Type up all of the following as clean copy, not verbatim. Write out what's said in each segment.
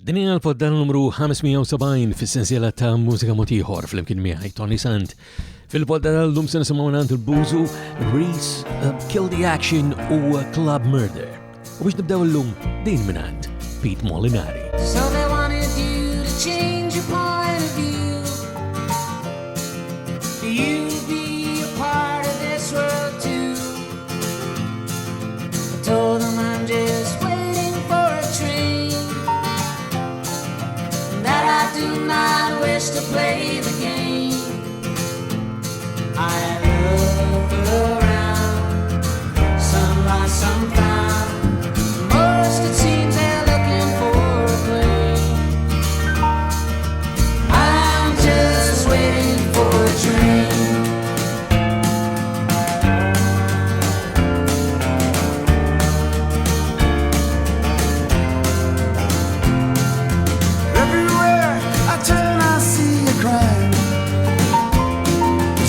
Din hija l-poddan numru 570 fis-sensiela ta' Mużika Mod Ieħor fl-imkien miegħi Toni Sant. Fil-poddan l-lum se nisimgħu mingħand il-Bużu, Reese, Kill the Action u Club Murder. U biex nibdew l-lum din mingħand Pete Molinari. So they wanted you to change your point of view, for you to be a part of this world too. I told them I'm just waiting for a train, and that I do not wish to play the game. I look around, some lost, some found. Most it seems they're looking for a plane. I'm just waiting for a train. Everywhere I turn I see a crime.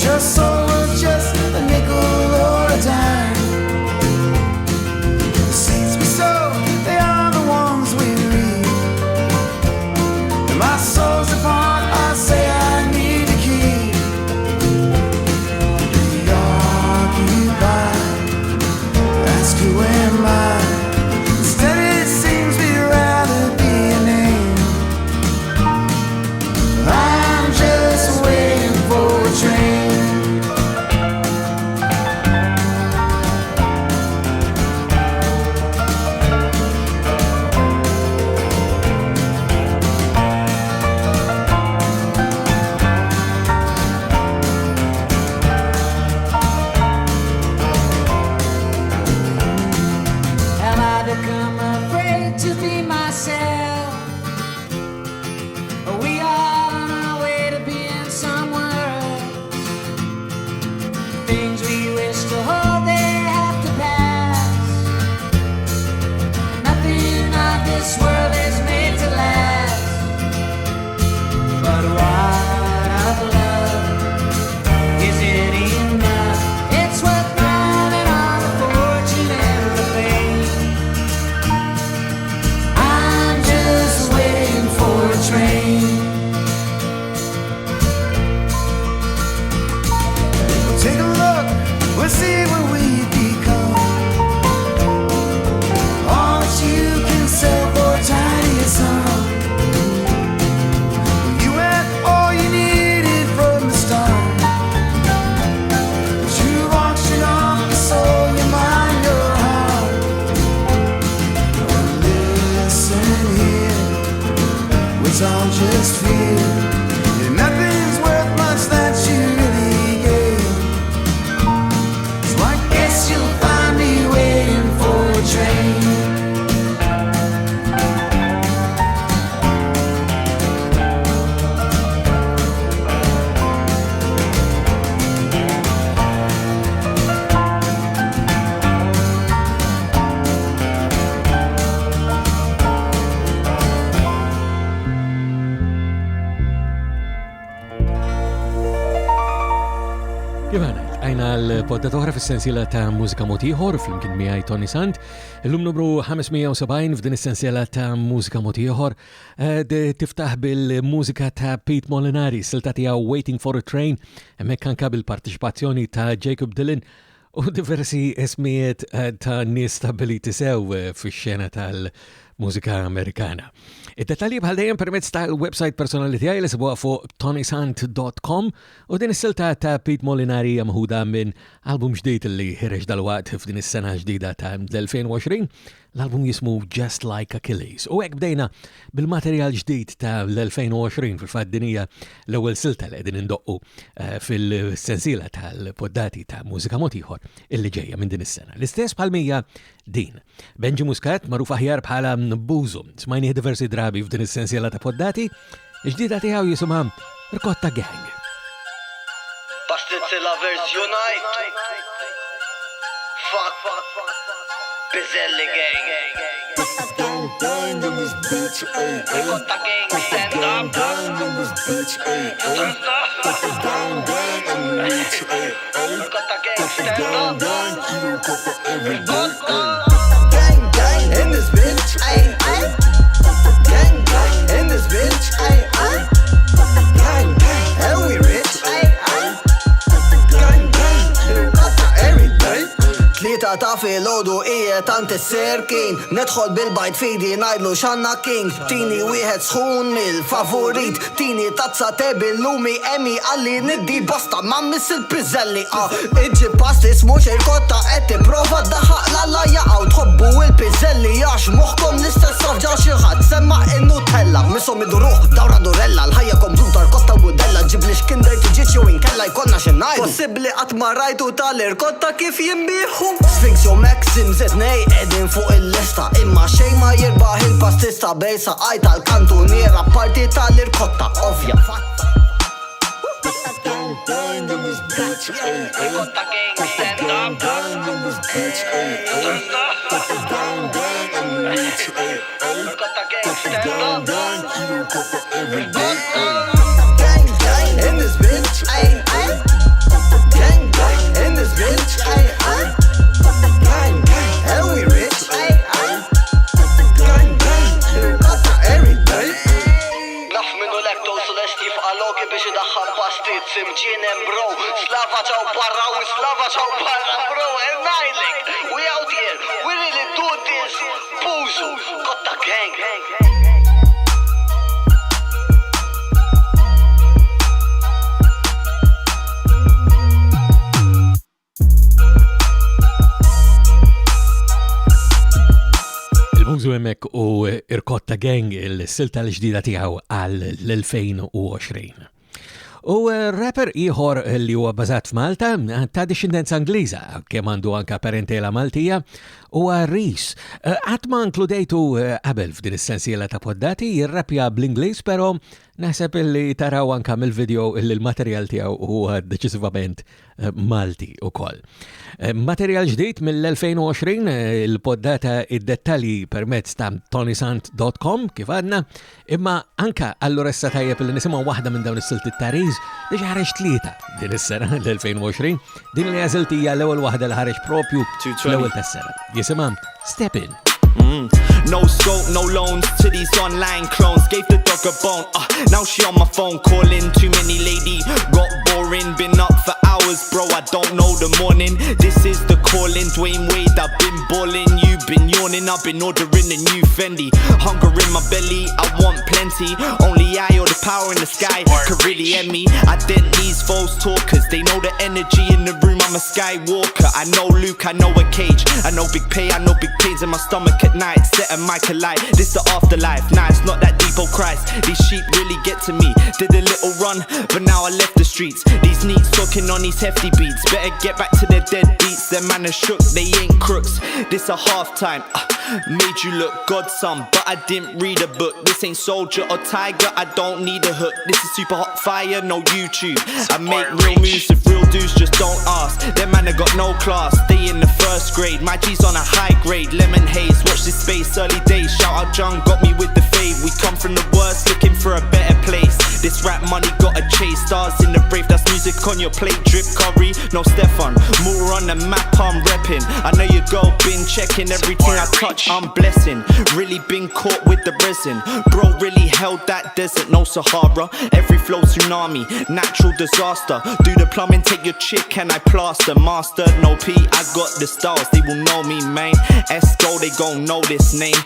Just so it's just a nickel or a dime. The seeds we sow, they are the ones we reap. And my soul's apart, I say I need to keep. Preoccupied, ask who am I? Instead it seems we'd rather be a name. I'm just waiting for a train. Have I become afraid to be myself? Are we all on our way to being somewhere else? Things we wish to hold, they have to pass. Nothing of this world is made to last. But what of love? Is it enough? It's worth counting on the fortune and the fame. I'm just waiting for a train. Take a look, we'll see what we become. All that you can sell for a tiny sum. You had all you needed from the start. But you've auctioned off your soul, your mind, your heart. Now listen here, it's all just fear. And nothing's worth much that you really gave. So I guess you'll find me waiting for a train. Kifana, għajna l-podda toħra fil-sensiela ta' Mużika Mod Ieħor fl-imkien miegħi Toni Sant. Illum numru 570 f'din is-sensiela ta' Mużika Mod Ieħor tiftaħ bil-mużika ta' Pete Molinari, silta tiegħu Waiting for a Train, hemmhekk anke bil-partiċipazzjoni ta' Jacob Dylan u diversi ismijiet ta' nies stabiliti sew fix-xena tal-mużika Amerikana. Id-detalji bħal dejjem permezz tal-website personali tiegħi li sibuha fuq ToniSant.com u din is-silta ta' Pete Molinari hija maħuda minn album ġdid li ħireġ dalwaqt f'din is-sena ġdida ta' 2020. L-album jismu Just Like Achilles. U hekk bdejna bil-materjal ġdid ta' l-2020 fil-fatt din hija l-ewwel silta li qegħdin indoqqu fil-sensiela tal-poddati ta' Mużika Mod Ieħor illi ġejja minn din is-sena. L-istess bħalmija din. Benji Muscat magħruf aħjar bħala Bużu. Smajnieh diversi drabi f'din is-sensiela ta' poddati. Ġdida tiegħu jisimha Rkotta Gang. Bastards lovers unite. Fuck. Bizzelli gang. Gang in this bitch, ayy. Rkotta gang, stand up. Gang in this bitch, ayy. Gang in the reach, ayy. Rkotta gang, stand up. Gang, you cover every day, Rkotta. ayy. Gang in this bitch, ayy. Gang fil-ħodu ijiet tant is-serkin. Nedħol bil-bajt fidi najdlu xanna king. Tini wieħed sħun mill-favorit. Tini tazza te bil-lumi emi għalli niddi basta ma miss il-pizzelli. Iġi pasti smux il-kotta qed tipprova daħaq l-alla jaqgħu tħobbu il-pizzelli għax moħħkom l-istess rafġa xi ħadd semma in-Nutella. Misom iduruq dawra durella l-ħajja kompjuter kotta budella ġibli x'kinder tiġiġ jew inkella jkollna xi ngħidu. Possibbli qatt ma rajtu tal-irkotta kif jinbieħu. Sphinx u Maxim zednej qegħdin fuq il-lista imma xejn ma jirbaħ il-pastista bejsa qaj tal-kantuniera parti tal-irkotta ovvja. Gang in this bitch, ay, ay. Kotta gang, stand up. Gang in this bitch, ay, ay. Gang in the reach, ay, ay. Kotta gang, stand up. Gang, eating copper every day, ay. Gang in this bitch, ay, ay. Gang in this bitch, ay, ay. Gang, and we rich, ay, ay. Gang, irkotta every day. Naf minnu lekto sulesti f'qaloki biex idaħħal pastit simġienem bro. Slava ċaw barra u slava ċaw barra bro. And Nilek, we out here, we really do this. Buzu, kotta gang. Il-mużu hemmhekk u Irkotta Gang il-silta l-ġdida tiegħu għal l-2020. U rapper ieħor li huwa bażat f'Malta ta' discendenza Angliża kemm għandu anke parentela Maltija huwa Reese. Qatt ma inkludejtu qabel f'din is-sensiela ta' poddati jirrappja bl-Ingliż però naħseb li taraw anke mill-video il-materjal tiegħu huwa deċiżivament Malti ukoll. Materjal ġdid mill-2020 il-poddata id-dettalji permezz ta' ToniSant.com kif għadna, imma anka allura tajjeb li nisimgħu waħda minn dawn is-silti ta' li ħareġ tlieta din is-sena l-2020, din li għażilt hija l-ewwel waħda li ħareġ propju fl-ewwel tas-sena. Jisimha Step In. No scope, no loans to these online clones. Gave the dog a bone. Now she on my phone calling. Too many lady, got boring. Been up for hours, bro. I don't know the morning. This is the calling. Dwayne Wade, I've been balling. You've been yawning. I've been ordering a new Fendi. Hunger in my belly, I want plenty. Only I or the power in the sky could really end me. I dent these false talkers. They know the energy in the room. I'm a skywalker. I know Luke, I know a cage. I know big pay, I know big pains in my stomach at night. Set a mic alight. This the afterlife. Nah, it's not that deep, oh Christ. These sheep really get to me. Did a little run, but now I left the streets. These neats talking on these hefty beats. Better get back to their dead beats. Them man are shook, they ain't crooks. This a halftime. Made you look godson, but I didn't read a book. This ain't Soldier or Tiger, I don't need a hook. This is super hot fire, no YouTube. I make real moves if real dudes just don't ask. Them man have got no class, stay in the first grade. My G's on a high grade, lemon haze. Watch this space, early days. Shout out John, got me with the fade. We come from the worst, looking for a better place. This rap money gotta chase. Stars in the brave, that's music on your plate. Drip curry, no Stefan. More on the map, I'm repping. I know your girl been checking everything I touch. I'm blessing, really been caught with the resin. Bro really held that desert, no Sahara. Every flow tsunami, natural disaster. Do the plumbing, take your chick and I plaster. Master, no P, I got the stars, they will know me, man. Esco, they gon' know this name.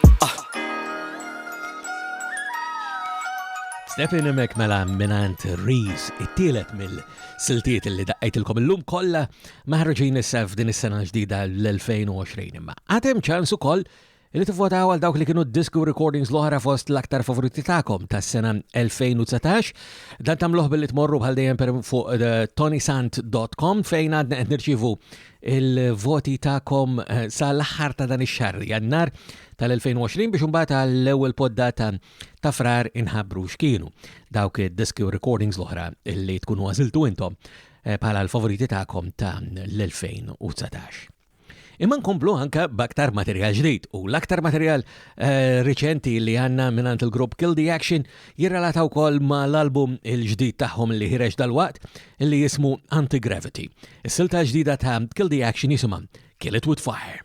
Step In hemmhekk mela minant Reese, it-tielet mill-siltiet li daqqajtilkom illum kollha maħroġin issa f'din is-sena ġdida l-2020 imma. Għatem ċans ukoll li tivvotaw għal dawk li kienu disco recordings l-oħra fost l-aktar favoriti tagħkom tas-sena 2019. Dan tagħmluh billi tmorru bħal dejjem fuq ToniSant.com fejn għadna qed nirċievu il-voti tagħkom sal-aħħar ta' dan ix-xahar Jannar tal-2020 biex imbagħad għall-ewwel poddata ta' frar inħabbru x'kienu dawk id-disco recordings l-oħra li tkunu għażiltu intom bħala l-favoriti tagħkom ta' l-2019. Imma nkomplu anka b'aktar materjal ġdid u l-aktar materjal riċenti li għanna minant il-grupp Kill the Action jirrelata wkoll ma l-album il-ġdid tagħhom li ħireġ dal-waqt li jismu Anti-Gravity. Is-silta ġdida ta' Kill the Action jisimha Kill It With Fire.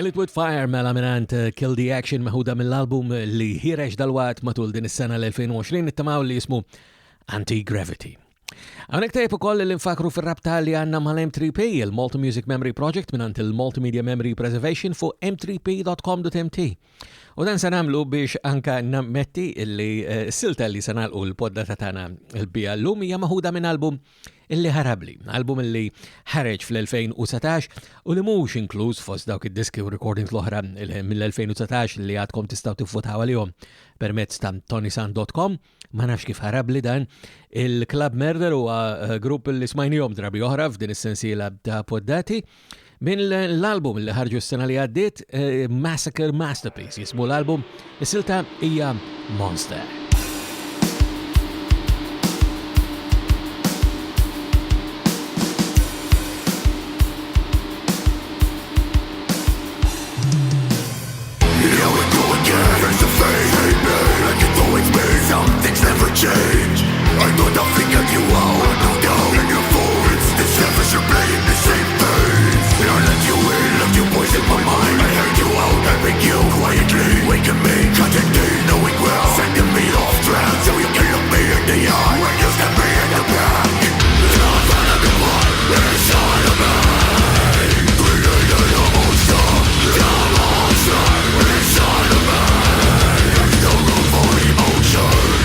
Kill It With Fire mela minant Kill the Action meħuda mill-album li ħireġ dal-wat matul din is-sena l-2020 nittamaw li jismu Anti-Gravity. Għanek tajb u koll l-infakru fil-rabta li għanna mal-M3P, il-Multi Music Memory Project minant il-Multimedia Memory Preservation fu m3p.com.mt. U dan sanamlu biex anka nammetti illi silta li sanalqu l-poddata tana il-bija l-lum hija maħuda minn album illi ħarabli, album illi ħareġ fl-2019 u li mhux inkluż fost dawk id-diski u recordings l-oħra mill-2019 li għadkom tistgħu tifvotaw għalihom permezz ta' ToniSant.com. Ma nafx kif ħarabli dan. Il-Club Murder huwa grupp li smajnihom drabi oħra f'din is-sensiela ta' poddati. Min l-album li ħarġu s-sena li għaddit Massacre Masterpiece jismu l-album, is-silta hija Monster. Change. I know nothing of you all. I know down in your forwards. The selfish are playing the same things. I let you in, left you poison my mind. I heard you out, I bring you quietly. Waking me, cutting me, knowing well. Sending me off track, so you can look me in the eye. When you stab me in the back. It's not fun of the one, inside of me. Created a monster, the monster, inside of me. No room for emotion.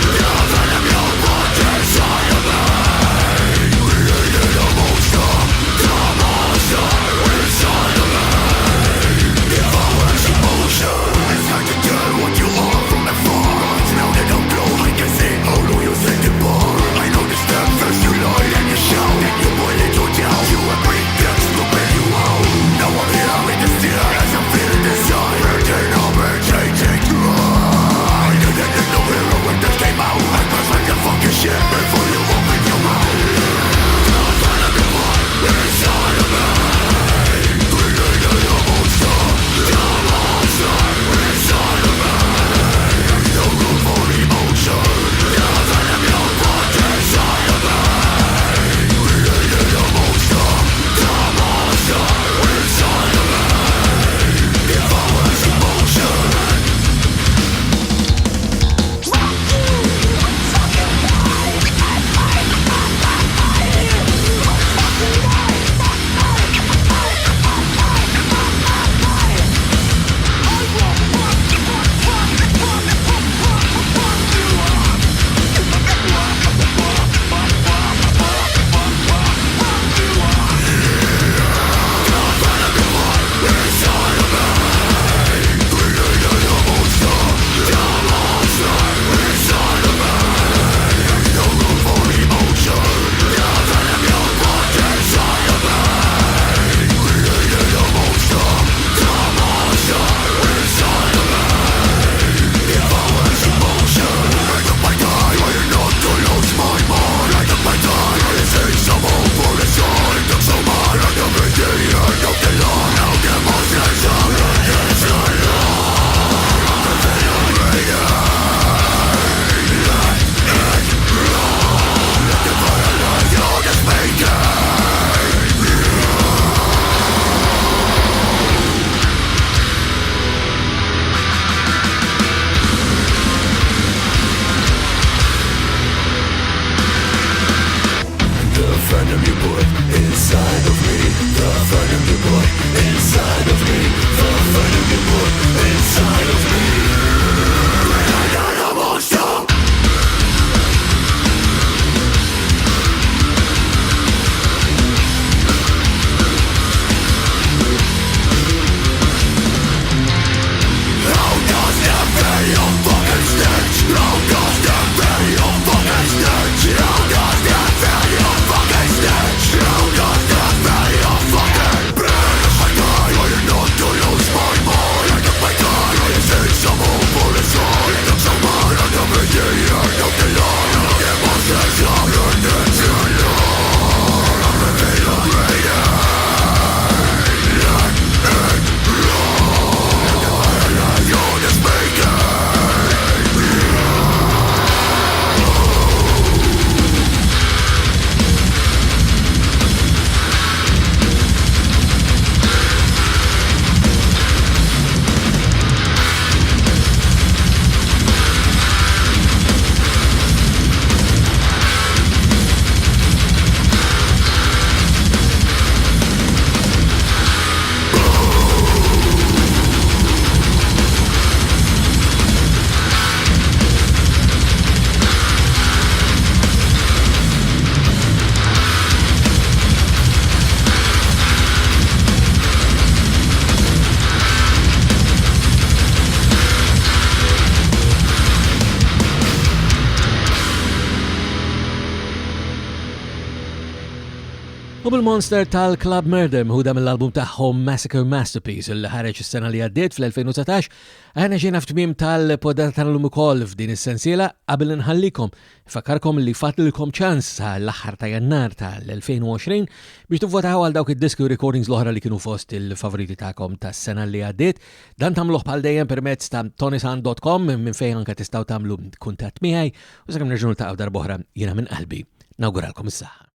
Some U bil-Monster tal-Club Murder mħuda mill-album tagħhom Massacre Masterpiece il ħareġ is-sena li għaddiet fl-2019. Aħna ġejna f'tmiem tal-podata tal-lum ukoll f'din is-sensiela qabel inħallikom. Fakkarkom li fatlilkom ċans l-aħħar ta' Jannar tal-2020 biex tivvotaw għal dawk id-diski u recordings l-oħra li kienu fost il-favoriti tagħkom tas-sena li għaddiet. Dan tagħmluh bħal dejjem permezz ta' ToniSant.com minn fejn anke tistgħu tagħmlu kuntatt miegħi u sakemm nerġgħu niltaqgħu darb'oħra jiena minn qalbi nawguralkom is-saħħa.